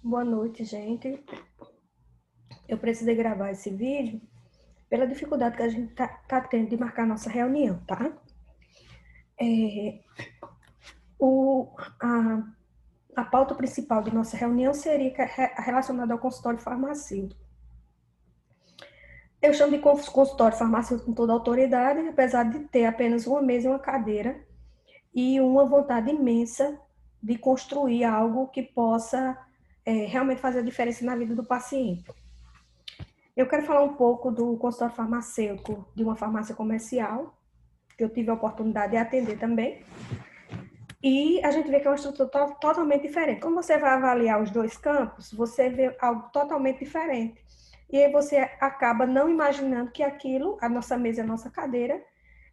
Boa noite, gente. Eu precisei gravar esse vídeo pela dificuldade que a gente tá tendo de marcar nossa reunião, tá? É, o, a, a pauta principal de nossa reunião seria relacionada ao consultório farmacêutico. Eu chamo de consultório farmacêutico com toda a autoridade, apesar de ter apenas uma mesa e uma cadeira e uma vontade imensa de construir algo que possa realmente fazer a diferença na vida do paciente. Eu quero falar um pouco do consultório farmacêutico de uma farmácia comercial, que eu tive a oportunidade de atender também. E a gente vê que é uma estrutura totalmente diferente. Quando você vai avaliar os dois campos, você vê algo totalmente diferente. E aí você acaba não imaginando que aquilo, a nossa mesa, a nossa cadeira,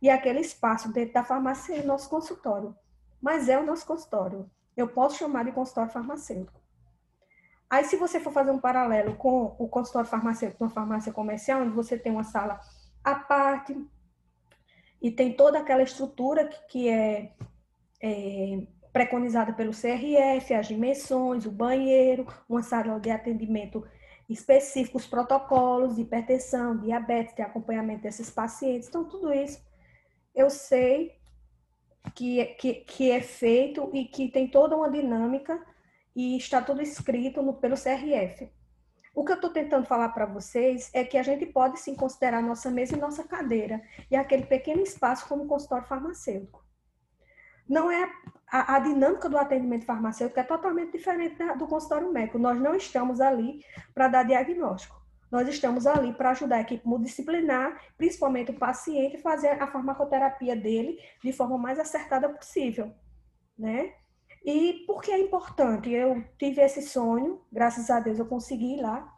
e aquele espaço dentro da farmácia é o nosso consultório. Mas é o nosso consultório. Eu posso chamar de consultório farmacêutico. Aí, se você for fazer um paralelo com o consultório farmacêutico, uma farmácia comercial, onde você tem uma sala à parte e tem toda aquela estrutura que é preconizada pelo CRF, as dimensões, o banheiro, uma sala de atendimento específico, os protocolos de hipertensão, diabetes, de acompanhamento desses pacientes. Então, tudo isso eu sei que é feito e que tem toda uma dinâmica e está tudo escrito pelo CRF. O que eu estou tentando falar para vocês é que a gente pode sim considerar nossa mesa e nossa cadeira e aquele pequeno espaço como consultório farmacêutico. Não é a dinâmica do atendimento farmacêutico é totalmente diferente do consultório médico. Nós não estamos ali para dar diagnóstico. Nós estamos ali para ajudar a equipe multidisciplinar, principalmente o paciente, a fazer a farmacoterapia dele de forma mais acertada possível, né? E por que é importante? Eu tive esse sonho, graças a Deus eu consegui ir lá.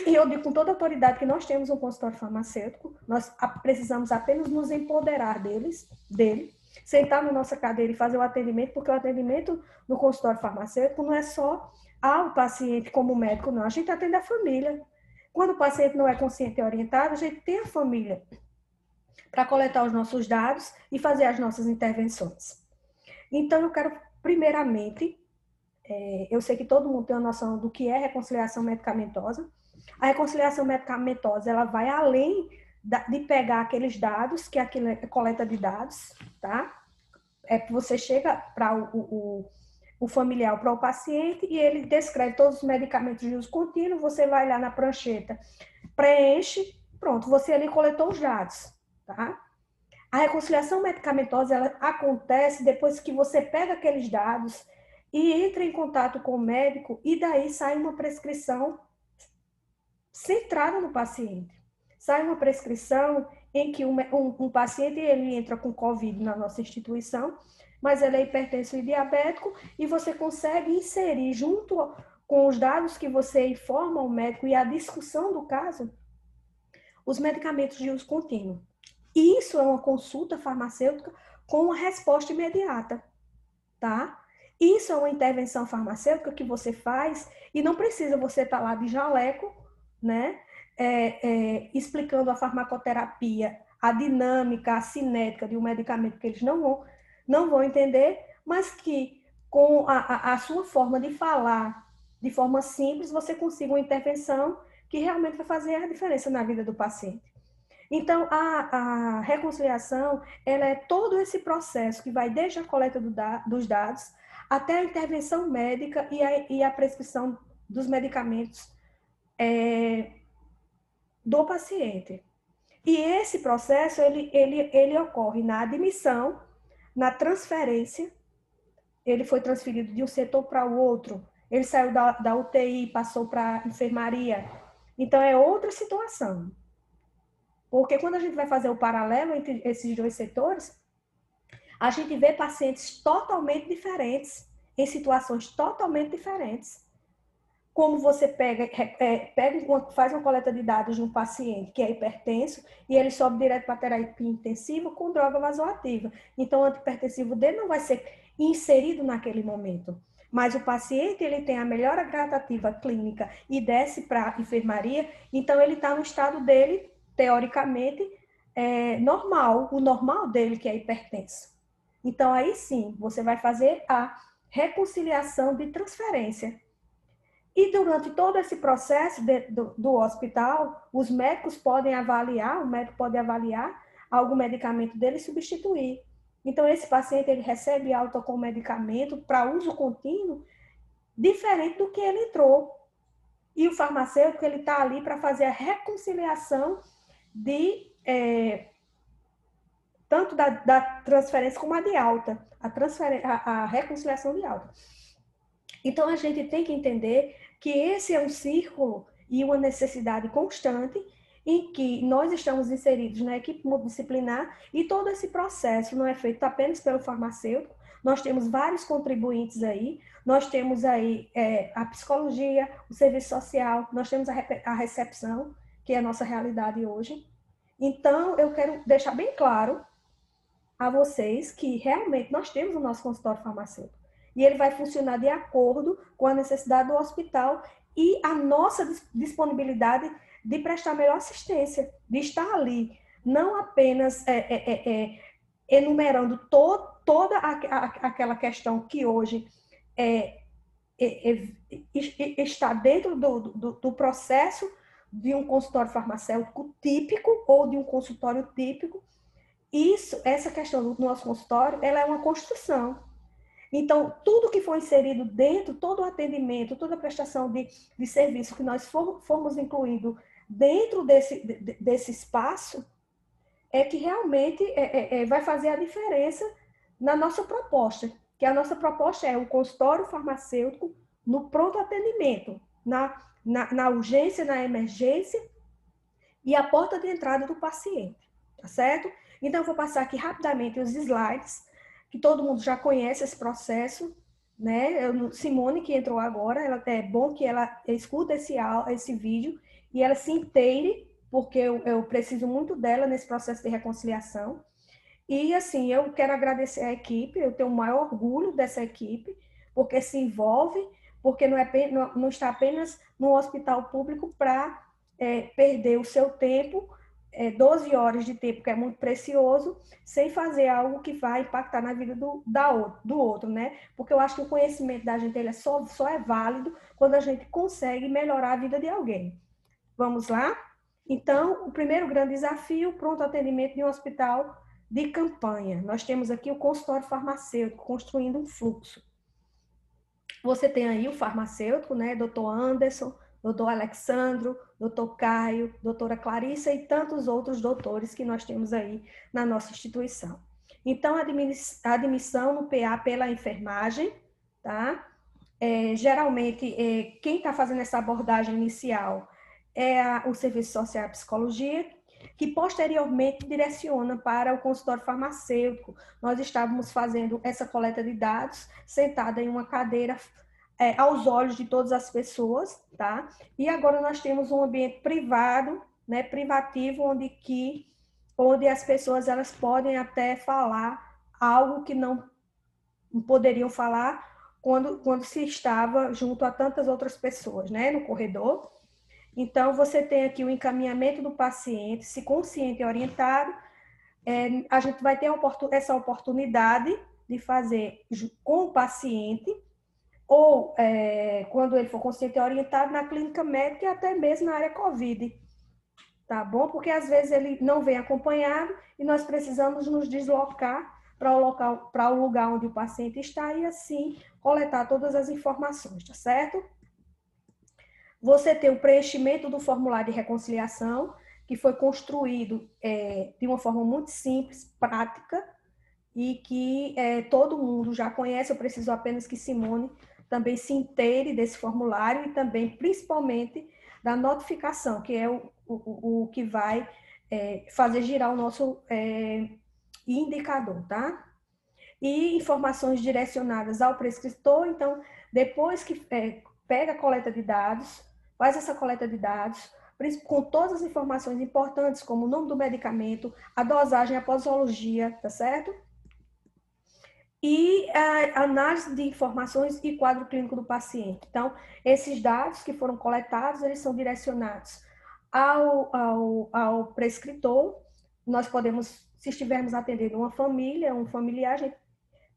E eu digo com toda a autoridade que nós temos um consultório farmacêutico, nós precisamos apenas nos empoderar dele, sentar na nossa cadeira e fazer o atendimento, porque o atendimento no consultório farmacêutico não é só ao paciente como médico, não. A gente atende a família. Quando o paciente não é consciente e orientado, a gente tem a família para coletar os nossos dados e fazer as nossas intervenções. Então, eu quero, primeiramente, eu sei que todo mundo tem uma noção do que é reconciliação medicamentosa. A reconciliação medicamentosa, ela vai além de pegar aqueles dados, que aquilo é coleta de dados, tá? Você chega para o familiar, para o paciente, e ele descreve todos os medicamentos de uso contínuo, você vai lá na prancheta, preenche, pronto, você ali coletou os dados, tá? A reconciliação medicamentosa, ela acontece depois que você pega aqueles dados e entra em contato com o médico e daí sai uma prescrição centrada no paciente. Sai uma prescrição em que um paciente ele entra com COVID na nossa instituição, mas ele é hipertenso e diabético e você consegue inserir junto com os dados que você informa ao médico e a discussão do caso, os medicamentos de uso contínuo. Isso é uma consulta farmacêutica com uma resposta imediata, tá? Isso é uma intervenção farmacêutica que você faz e não precisa você estar lá de jaleco, né? Explicando a farmacoterapia, a dinâmica, a cinética de um medicamento que eles não vão entender, mas que com a sua forma de falar, de forma simples, você consiga uma intervenção que realmente vai fazer a diferença na vida do paciente. Então, a reconciliação, ela é todo esse processo que vai desde a coleta dos dados até a intervenção médica e a prescrição dos medicamentos do paciente. E esse processo, ele ocorre na admissão, na transferência, ele foi transferido de um setor para o outro, ele saiu da UTI, passou para a enfermaria. Então, é outra situação. Porque quando a gente vai fazer o paralelo entre esses dois setores, a gente vê pacientes totalmente diferentes, em situações totalmente diferentes. Como você faz uma coleta de dados de um paciente que é hipertenso e ele sobe direto para a terapia intensiva com droga vasoativa. Então, o antihipertensivo dele não vai ser inserido naquele momento. Mas o paciente ele tem a melhora gradativa clínica e desce para a enfermaria, então ele está no estado dele, teoricamente, normal, o normal dele que é hipertenso. Então, aí sim, você vai fazer a reconciliação de transferência. E durante todo esse processo do hospital, os médicos podem avaliar, o médico pode avaliar algum medicamento dele e substituir. Então, esse paciente ele recebe alta com medicamento para uso contínuo, diferente do que ele entrou. E o farmacêutico ele está ali para fazer a reconciliação de tanto da transferência como a de alta, a reconciliação de alta. Então, a gente tem que entender que esse é um círculo e uma necessidade constante em que nós estamos inseridos na equipe multidisciplinar e todo esse processo não é feito apenas pelo farmacêutico, nós temos vários contribuintes aí, nós temos aí a psicologia, o serviço social, nós temos a recepção, que é a nossa realidade hoje. Então, eu quero deixar bem claro a vocês que realmente nós temos o nosso consultório farmacêutico e ele vai funcionar de acordo com a necessidade do hospital e a nossa disponibilidade de prestar melhor assistência, de estar ali, não apenas enumerando toda aquela questão que hoje está dentro do processo de um consultório farmacêutico típico ou de um consultório típico. Essa questão do nosso consultório, ela é uma construção. Então, tudo que for inserido dentro, todo o atendimento, toda a prestação de serviço que nós formos incluindo dentro desse espaço, é que realmente vai fazer a diferença na nossa proposta. Que a nossa proposta é o consultório farmacêutico no pronto atendimento, na urgência, na emergência e a porta de entrada do paciente, tá certo? Então, eu vou passar aqui rapidamente os slides, que todo mundo já conhece esse processo, né? Simone, que entrou agora, é bom que ela escuta esse vídeo e ela se inteire, porque eu preciso muito dela nesse processo de reconciliação. E, assim, eu quero agradecer a equipe, eu tenho o maior orgulho dessa equipe, porque se envolve, porque não está apenas no hospital público para perder o seu tempo, 12 horas de tempo, que é muito precioso, sem fazer algo que vai impactar na vida do outro, né? Porque eu acho que o conhecimento da gente ele só é válido quando a gente consegue melhorar a vida de alguém. Vamos lá? Então, o primeiro grande desafio, pronto atendimento de um hospital de campanha. Nós temos aqui o consultório farmacêutico, construindo um fluxo. Você tem aí o farmacêutico, né? Doutor Anderson, doutor Alexandro, doutor Caio, doutora Clarissa e tantos outros doutores que nós temos aí na nossa instituição. Então, a admissão no PA pela enfermagem, tá? Geralmente, quem está fazendo essa abordagem inicial é o serviço social e a psicologia, que posteriormente direciona para o consultório farmacêutico. Nós estávamos fazendo essa coleta de dados sentada em uma cadeira aos olhos de todas as pessoas, tá? E agora nós temos um ambiente privado, né, privativo, onde as pessoas elas podem até falar algo que não poderiam falar quando se estava junto a tantas outras pessoas, né, no corredor. Então, você tem aqui o encaminhamento do paciente, se consciente e orientado, a gente vai ter essa oportunidade de fazer com o paciente, ou quando ele for consciente e orientado, na clínica médica e até mesmo na área COVID, tá bom? Porque às vezes ele não vem acompanhado e nós precisamos nos deslocar para o lugar onde o paciente está e assim coletar todas as informações, tá certo? Você tem o preenchimento do formulário de reconciliação, que foi construído de uma forma muito simples, prática, e que todo mundo já conhece. Eu preciso apenas que Simone também se inteire desse formulário e também, principalmente, da notificação, que é o que vai fazer girar o nosso indicador, tá? E informações direcionadas ao prescritor. Então, depois que pega a coleta de dados, faz essa coleta de dados, com todas as informações importantes, como o nome do medicamento, a dosagem, a posologia, tá certo? E a análise de informações e quadro clínico do paciente. Então, esses dados que foram coletados, eles são direcionados ao prescritor. Nós podemos, se estivermos atendendo uma família, um familiar, a gente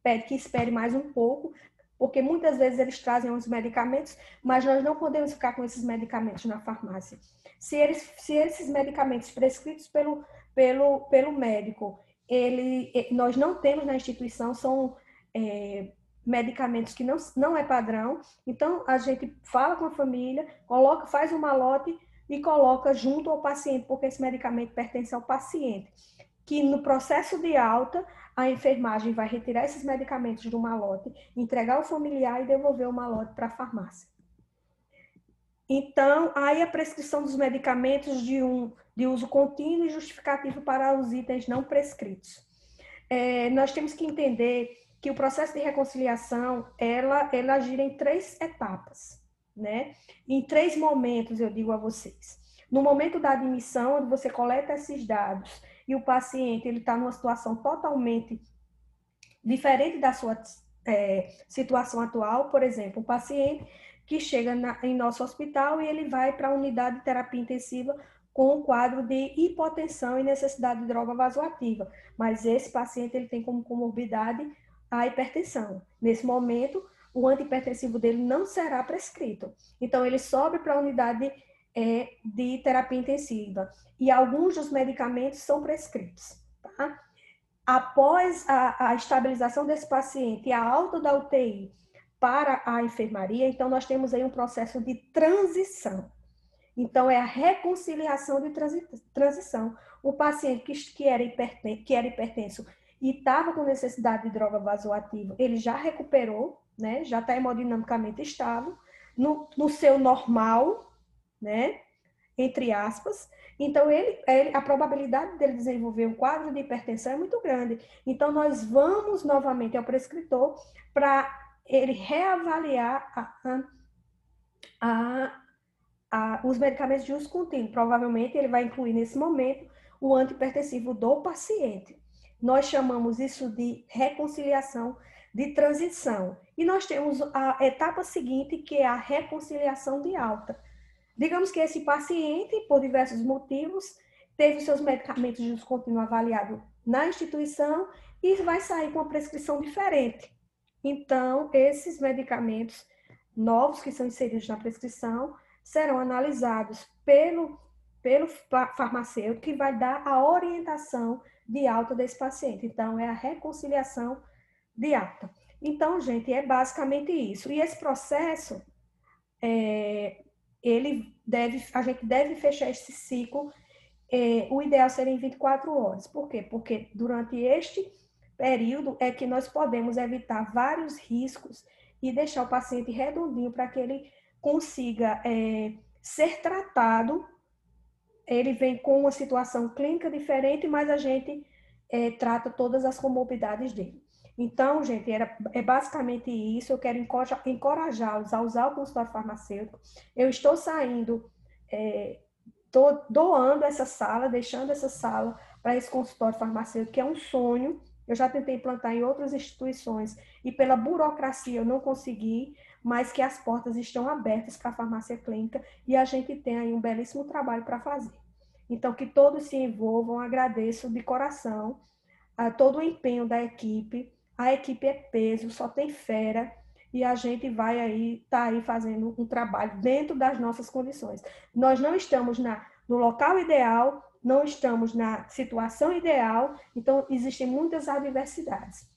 pede que espere mais um pouco, porque muitas vezes eles trazem os medicamentos, mas nós não podemos ficar com esses medicamentos na farmácia. Se esses medicamentos prescritos pelo médico, nós não temos na instituição, são medicamentos que não é padrão, então a gente fala com a família, faz um malote e coloca junto ao paciente, porque esse medicamento pertence ao paciente, que no processo de alta, a enfermagem vai retirar esses medicamentos do malote, entregar ao familiar e devolver o malote para a farmácia. Então, aí a prescrição dos medicamentos de uso contínuo e justificativo para os itens não prescritos. Nós temos que entender que o processo de reconciliação, ela gira em 3 etapas, né? Em 3 momentos, eu digo a vocês. No momento da admissão, onde você coleta esses dados e o paciente ele está numa situação totalmente diferente da sua situação atual, por exemplo, um paciente que chega em nosso hospital e ele vai para a unidade de terapia intensiva com um quadro de hipotensão e necessidade de droga vasoativa, mas esse paciente ele tem como comorbidade a hipertensão. Nesse momento, o antihipertensivo dele não será prescrito. Então, ele sobe para a unidade de terapia intensiva e alguns dos medicamentos são prescritos, tá? Após a estabilização desse paciente e a alta da UTI para a enfermaria, então nós temos aí um processo de transição. Então, é a reconciliação de transição. O paciente que era hipertenso e estava com necessidade de droga vasoativa, ele já recuperou, né? Já está hemodinamicamente estável, no seu normal, né? Entre aspas. Então, a probabilidade dele desenvolver um quadro de hipertensão é muito grande. Então, nós vamos novamente ao prescritor para ele reavaliar os medicamentos de uso contínuo. Provavelmente, ele vai incluir nesse momento o antihipertensivo do paciente. Nós chamamos isso de reconciliação de transição. E nós temos a etapa seguinte, que é a reconciliação de alta. Digamos que esse paciente, por diversos motivos, teve seus medicamentos de uso contínuo avaliado na instituição e vai sair com uma prescrição diferente. Então, esses medicamentos novos que são inseridos na prescrição serão analisados pelo farmacêutico, que vai dar a orientação de alta desse paciente. Então, é a reconciliação de alta. Então, gente, é basicamente isso. E esse processo, a gente deve fechar esse ciclo, o ideal seria em 24 horas. Por quê? Porque durante este período é que nós podemos evitar vários riscos e deixar o paciente redondinho para que ele consiga ser tratado. Ele vem com uma situação clínica diferente, mas a gente trata todas as comorbidades dele. Então, gente, é basicamente isso. Eu quero encorajá-los a usar o consultório farmacêutico. Eu estou saindo, estou doando essa sala, deixando essa sala para esse consultório farmacêutico, que é um sonho. Eu já tentei implantar em outras instituições e pela burocracia eu não consegui, mas que as portas estão abertas para a farmácia clínica e a gente tem aí um belíssimo trabalho para fazer. Então, que todos se envolvam. Agradeço de coração a todo o empenho da equipe. A equipe é peso, só tem fera, e a gente vai aí, tá aí fazendo um trabalho dentro das nossas condições. Nós não estamos no local ideal, não estamos na situação ideal, então existem muitas adversidades.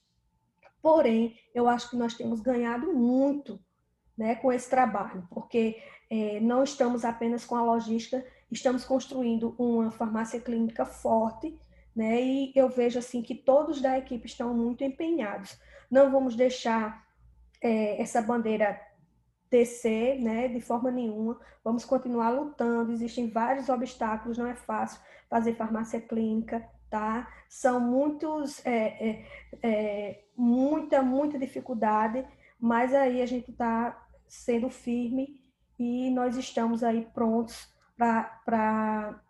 Porém, eu acho que nós temos ganhado muito, né, com esse trabalho, porque não estamos apenas com a logística, estamos construindo uma farmácia clínica forte, né? E eu vejo assim que todos da equipe estão muito empenhados. Não vamos deixar essa bandeira descer, né, de forma nenhuma. Vamos continuar lutando. Existem vários obstáculos, não é fácil fazer farmácia clínica, tá? São muita dificuldade, mas aí a gente está sendo firme e nós estamos aí prontos para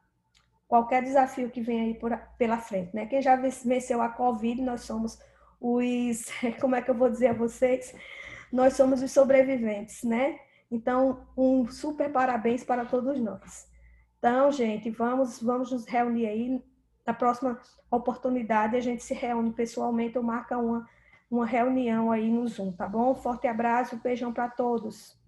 qualquer desafio que vem aí pela frente, né? Quem já venceu a Covid, nós somos como é que eu vou dizer a vocês? Nós somos os sobreviventes, né? Então, um super parabéns para todos nós. Então, gente, vamos nos reunir aí. Na próxima oportunidade, a gente se reúne pessoalmente ou marca uma uma reunião aí no Zoom, tá bom? Forte abraço, beijão para todos.